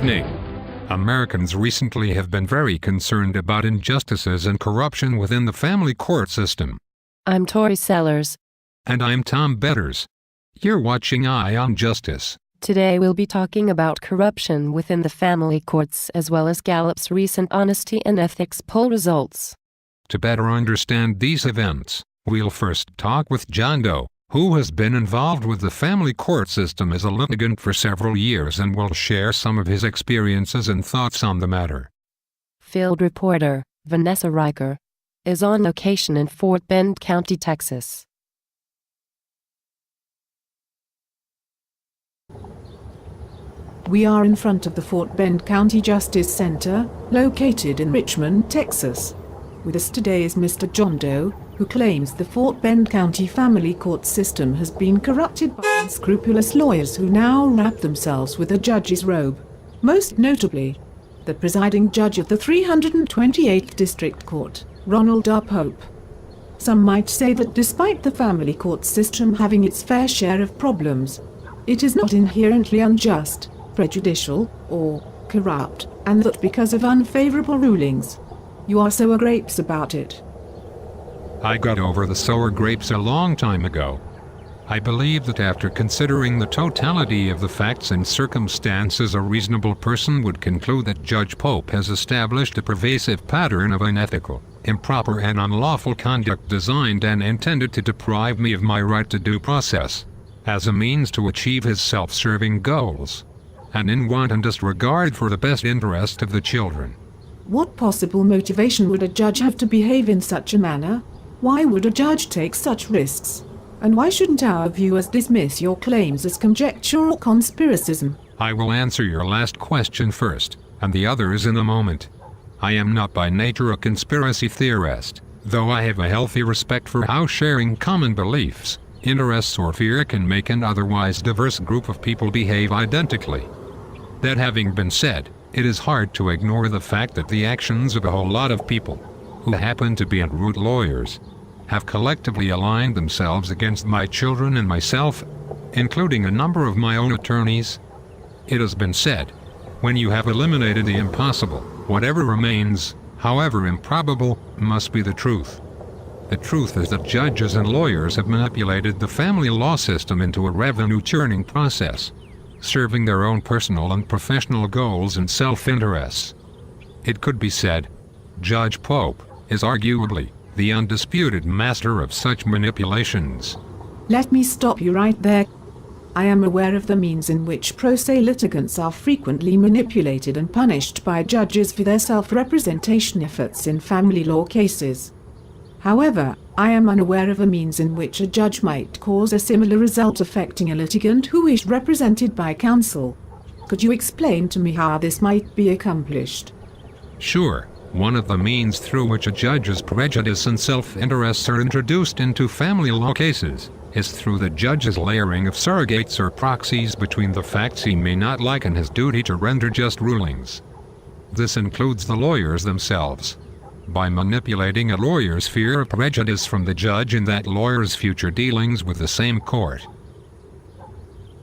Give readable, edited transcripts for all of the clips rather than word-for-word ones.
evening. Americans recently have been very concerned about injustices and corruption within the family court system. I'm Tori Sellers. And I'm Tom Betters. You're watching Eye on Justice. Today we'll be talking about corruption within the family courts as well as Gallup's recent honesty and ethics poll results. To better understand these events, we'll first talk with John Doe, who has been involved with the family court system as a litigant for several years and will share some of his experiences and thoughts on the matter. Field reporter Vanessa Riker is on location in Fort Bend County, Texas. We are in front of the Fort Bend County Justice Center, located in Richmond, Texas. With us today is Mr. John Doe, who claims the Fort Bend County family court system has been corrupted by unscrupulous lawyers who now wrap themselves with a judge's robe. Most notably, the presiding judge of the 328th District Court, Ronald R. Pope. Some might say that despite the family court system having its fair share of problems, it is not inherently unjust, prejudicial, or corrupt, and that because of unfavorable rulings, you are sour grapes about it. I got over the sour grapes a long time ago. I believe that after considering the totality of the facts and circumstances, a reasonable person would conclude that Judge Pope has established a pervasive pattern of unethical, improper and unlawful conduct designed and intended to deprive me of my right to due process, as a means to achieve his self-serving goals, and in wanton disregard for the best interest of the children. What possible motivation would a judge have to behave in such a manner? Why would a judge take such risks? And why shouldn't our viewers dismiss your claims as conjecture or conspiracism? I will answer your last question first, and the others in a moment. I am not by nature a conspiracy theorist, though I have a healthy respect for how sharing common beliefs, interests or fear can make an otherwise diverse group of people behave identically. That having been said, it is hard to ignore the fact that the actions of a whole lot of people, who happen to be root lawyers, have collectively aligned themselves against my children and myself, including a number of my own attorneys. It has been said, when you have eliminated the impossible, whatever remains, however improbable, must be the truth. The truth is that judges and lawyers have manipulated the family law system into a revenue-churning process, serving their own personal and professional goals and self-interests. It could be said, Judge Pope is arguably the undisputed master of such manipulations. Let me stop you right there. I am aware of the means in which pro se litigants are frequently manipulated and punished by judges for their self-representation efforts in family law cases. However, I am unaware of a means in which a judge might cause a similar result affecting a litigant who is represented by counsel. Could you explain to me how this might be accomplished? Sure. One of the means through which a judge's prejudice and self-interests are introduced into family law cases is through the judge's layering of surrogates or proxies between the facts he may not like and his duty to render just rulings. This includes the lawyers themselves. By manipulating a lawyer's fear of prejudice from the judge in that lawyer's future dealings with the same court.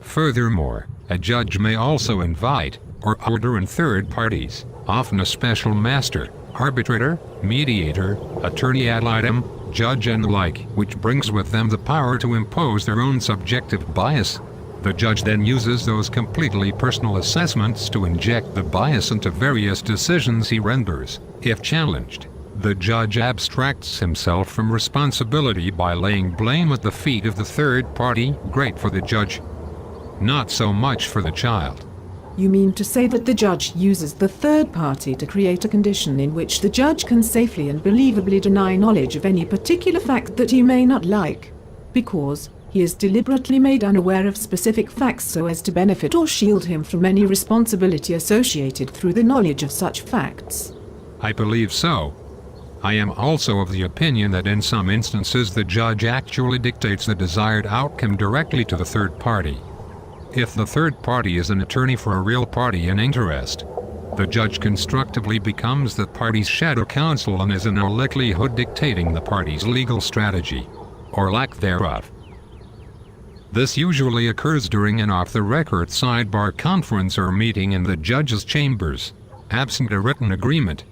Furthermore, a judge may also invite or order in third parties, often a special master, arbitrator, mediator, attorney ad litem, judge and the like, which brings with them the power to impose their own subjective bias. The judge then uses those completely personal assessments to inject the bias into various decisions he renders. If challenged, the judge abstracts himself from responsibility by laying blame at the feet of the third party. Great for the judge, not so much for the child. You mean to say that the judge uses the third party to create a condition in which the judge can safely and believably deny knowledge of any particular fact that he may not like, because he is deliberately made unaware of specific facts so as to benefit or shield him from any responsibility associated through the knowledge of such facts? I believe so. I am also of the opinion that in some instances the judge actually dictates the desired outcome directly to the third party. If the third party is an attorney for a real party in interest, the judge constructively becomes the party's shadow counsel and is in all likelihood dictating the party's legal strategy, or lack thereof. This usually occurs during an off-the-record sidebar conference or meeting in the judge's chambers. Absent a written agreement,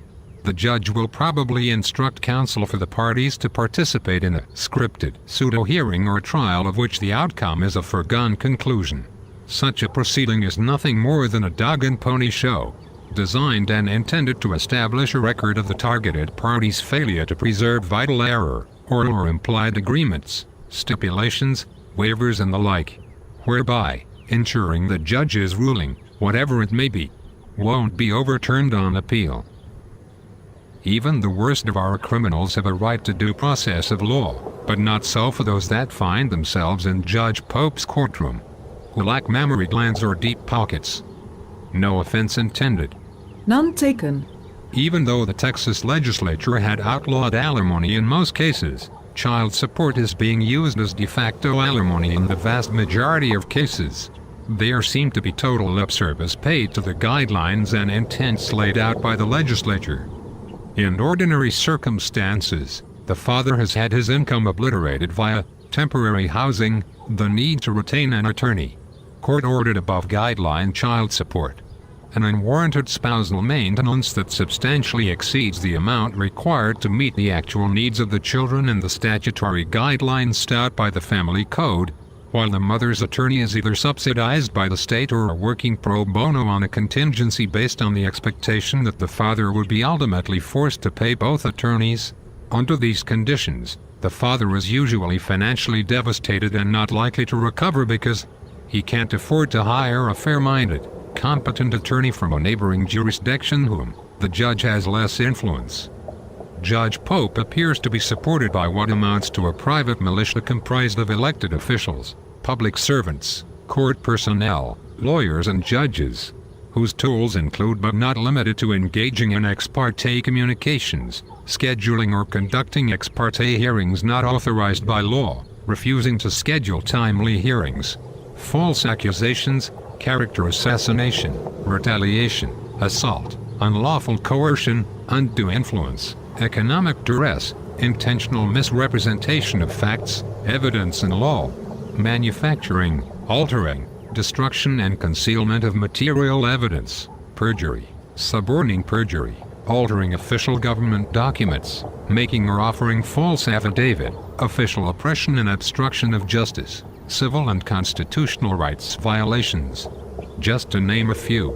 the judge will probably instruct counsel for the parties to participate in a scripted pseudo-hearing or trial of which the outcome is a foregone conclusion. Such a proceeding is nothing more than a dog and pony show, designed and intended to establish a record of the targeted party's failure to preserve vital error, or implied agreements, stipulations, waivers and the like, whereby ensuring the judge's ruling, whatever it may be, won't be overturned on appeal. Even the worst of our criminals have a right to due process of law, but not so for those that find themselves in Judge Pope's courtroom, who lack mammary glands or deep pockets. No offense intended. None taken. Even though the Texas legislature had outlawed alimony in most cases, child support is being used as de facto alimony in the vast majority of cases. There seemed to be total lip service paid to the guidelines and intents laid out by the legislature. In ordinary circumstances, the father has had his income obliterated via temporary housing, the need to retain an attorney, court-ordered above-guideline child support, and unwarranted spousal maintenance that substantially exceeds the amount required to meet the actual needs of the children and the statutory guidelines set out by the family code, while the mother's attorney is either subsidized by the state or working pro bono on a contingency based on the expectation that the father would be ultimately forced to pay both attorneys. Under these conditions, the father is usually financially devastated and not likely to recover because he can't afford to hire a fair-minded, competent attorney from a neighboring jurisdiction whom the judge has less influence. Judge Pope appears to be supported by what amounts to a private militia comprised of elected officials, public servants, court personnel, lawyers and judges, whose tools include but not limited to engaging in ex parte communications, scheduling or conducting ex parte hearings not authorized by law, refusing to schedule timely hearings, false accusations, character assassination, retaliation, assault, unlawful coercion, undue influence, economic duress, intentional misrepresentation of facts, evidence and law, manufacturing, altering, destruction and concealment of material evidence, perjury, suborning perjury, altering official government documents, making or offering false affidavit, official oppression and obstruction of justice, civil and constitutional rights violations, just to name a few.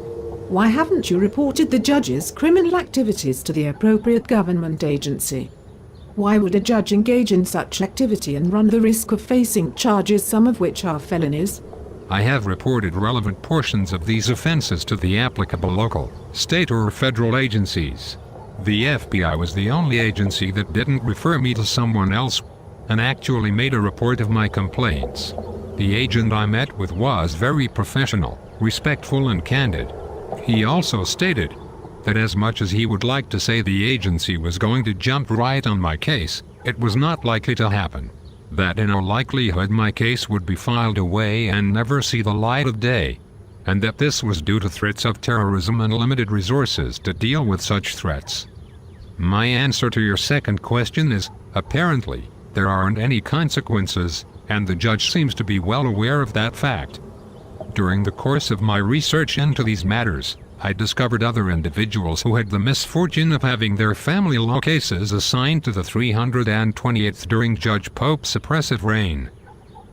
Why haven't you reported the judge's criminal activities to the appropriate government agency? Why would a judge engage in such activity and run the risk of facing charges, some of which are felonies? I have reported relevant portions of these offenses to the applicable local, state or federal agencies. The FBI was the only agency that didn't refer me to someone else and actually made a report of my complaints. The agent I met with was very professional, respectful and candid. He also stated that as much as he would like to say the agency was going to jump right on my case, it was not likely to happen. That in all likelihood my case would be filed away and never see the light of day, and that this was due to threats of terrorism and limited resources to deal with such threats. My answer to your second question is, apparently, there aren't any consequences, and the judge seems to be well aware of that fact. During the course of my research into these matters, I discovered other individuals who had the misfortune of having their family law cases assigned to the 328th during Judge Pope's oppressive reign.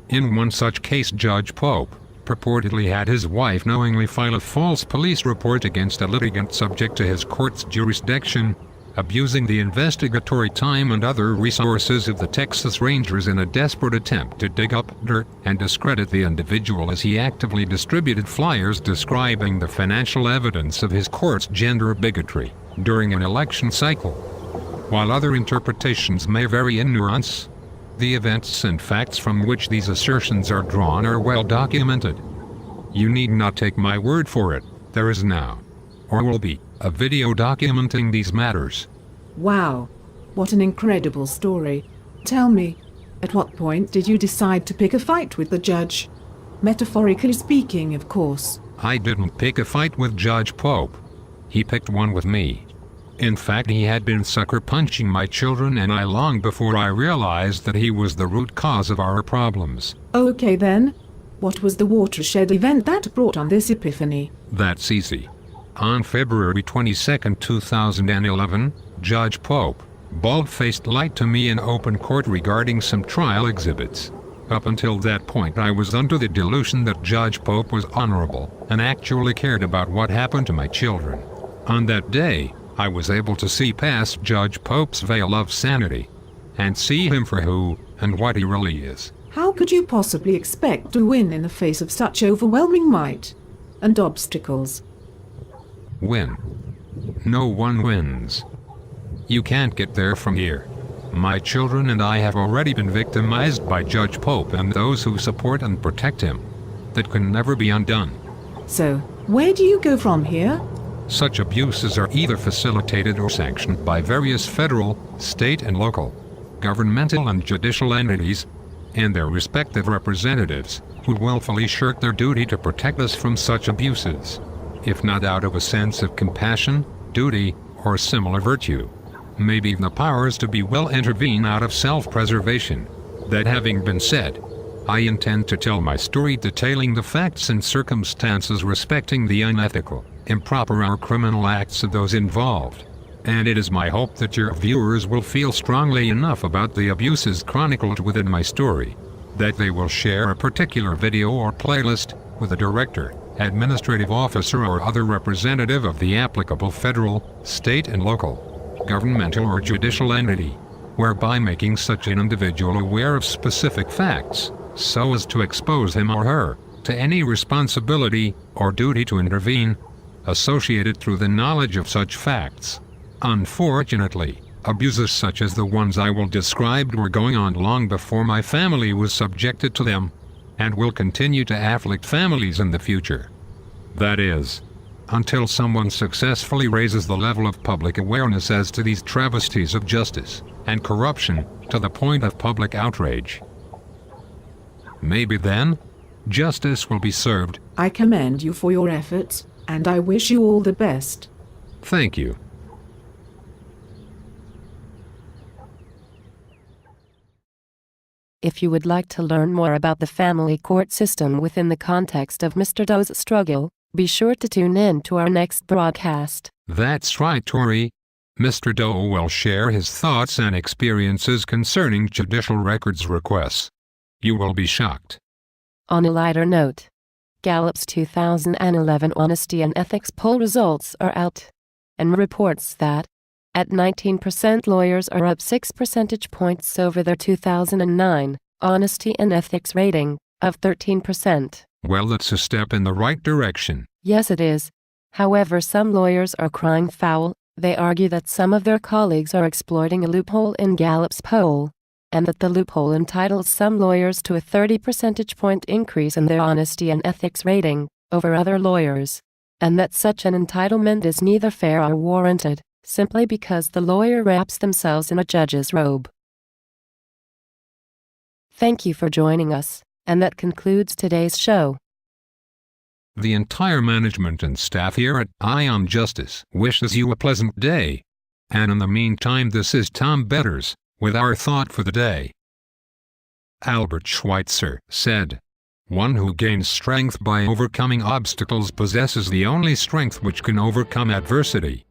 In one such case, Judge Pope purportedly had his wife knowingly file a false police report against a litigant subject to his court's jurisdiction, abusing the investigatory time and other resources of the Texas Rangers in a desperate attempt to dig up dirt and discredit the individual as he actively distributed flyers describing the financial evidence of his court's gender bigotry during an election cycle. While other interpretations may vary in nuance, the events and facts from which these assertions are drawn are well documented. You need not take my word for it. There is now, or will be, a video documenting these matters. Wow, what an incredible story. Tell me, at what point did you decide to pick a fight with the judge? Metaphorically speaking, of course. I didn't pick a fight with Judge Pope. He picked one with me. In fact, he had been sucker punching my children and I long before I realized that he was the root cause of our problems. Okay then. What was the watershed event that brought on this epiphany? That's easy. On February 22, 2011, Judge Pope bald-faced lied to me in open court regarding some trial exhibits. Up until that point, I was under the delusion that Judge Pope was honorable and actually cared about what happened to my children. On that day, I was able to see past Judge Pope's veil of sanity and see him for who and what he really is. How could you possibly expect to win in the face of such overwhelming might and obstacles? Win. No one wins. You can't get there from here. My children and I have already been victimized by Judge Pope and those who support and protect him. That can never be undone. So, where do you go from here? Such abuses are either facilitated or sanctioned by various federal, state and local, governmental and judicial entities, and their respective representatives, who willfully shirk their duty to protect us from such abuses, if not out of a sense of compassion, duty, or similar virtue. Maybe the powers to be will intervene out of self-preservation. That having been said, I intend to tell my story detailing the facts and circumstances respecting the unethical, improper or criminal acts of those involved. And it is my hope that your viewers will feel strongly enough about the abuses chronicled within my story, that they will share a particular video or playlist with a director, administrative officer or other representative of the applicable federal, state and local, governmental or judicial entity, whereby making such an individual aware of specific facts, so as to expose him or her to any responsibility or duty to intervene, associated through the knowledge of such facts. Unfortunately, abuses such as the ones I will describe were going on long before my family was subjected to them, and will continue to afflict families in the future. That is, until someone successfully raises the level of public awareness as to these travesties of justice and corruption to the point of public outrage. Maybe then, justice will be served. I commend you for your efforts, and I wish you all the best. Thank you. If you would like to learn more about the family court system within the context of Mr. Doe's struggle, be sure to tune in to our next broadcast. That's right, Tori. Mr. Doe will share his thoughts and experiences concerning judicial records requests. You will be shocked. On a lighter note, Gallup's 2011 Honesty and Ethics poll results are out, and reports that, at 19%, lawyers are up 6 percentage points over their 2009 Honesty and Ethics rating of 13%. Well, that's a step in the right direction. Yes, it is. However, some lawyers are crying foul. They argue that some of their colleagues are exploiting a loophole in Gallup's poll, and that the loophole entitles some lawyers to a 30 percentage point increase in their honesty and ethics rating over other lawyers, and that such an entitlement is neither fair or warranted, simply because the lawyer wraps themselves in a judge's robe. Thank you for joining us, and that concludes today's show. The entire management and staff here at Ion Justice wishes you a pleasant day. And in the meantime, this is Tom Betters with our thought for the day. Albert Schweitzer said, "One who gains strength by overcoming obstacles possesses the only strength which can overcome adversity."